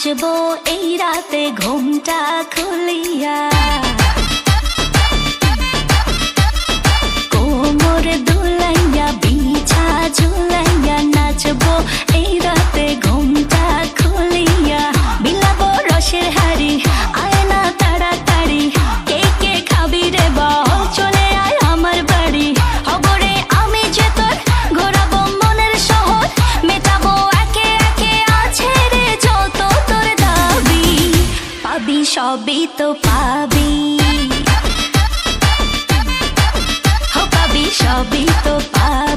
নাচবো এই রাতে ঘুমটা খুলিয়া, কোমর দুলাইয়া বিছা ঝুলাইয়া নাচবো এই রাতে ঘুমটা খুলিয়া। বিলাবো রসের হাড়ি আয় না তাড়াতাড়ি, কে কে খাবি রে বল চলে আয় আমার বাড়ি। হবরে আমি যে তোর ঘোরাবো মনের শহর, মেটাবো একে একে আছে রে যত তোর দাবি। পাবি সবই তো পাবি, সবই তো পাবি।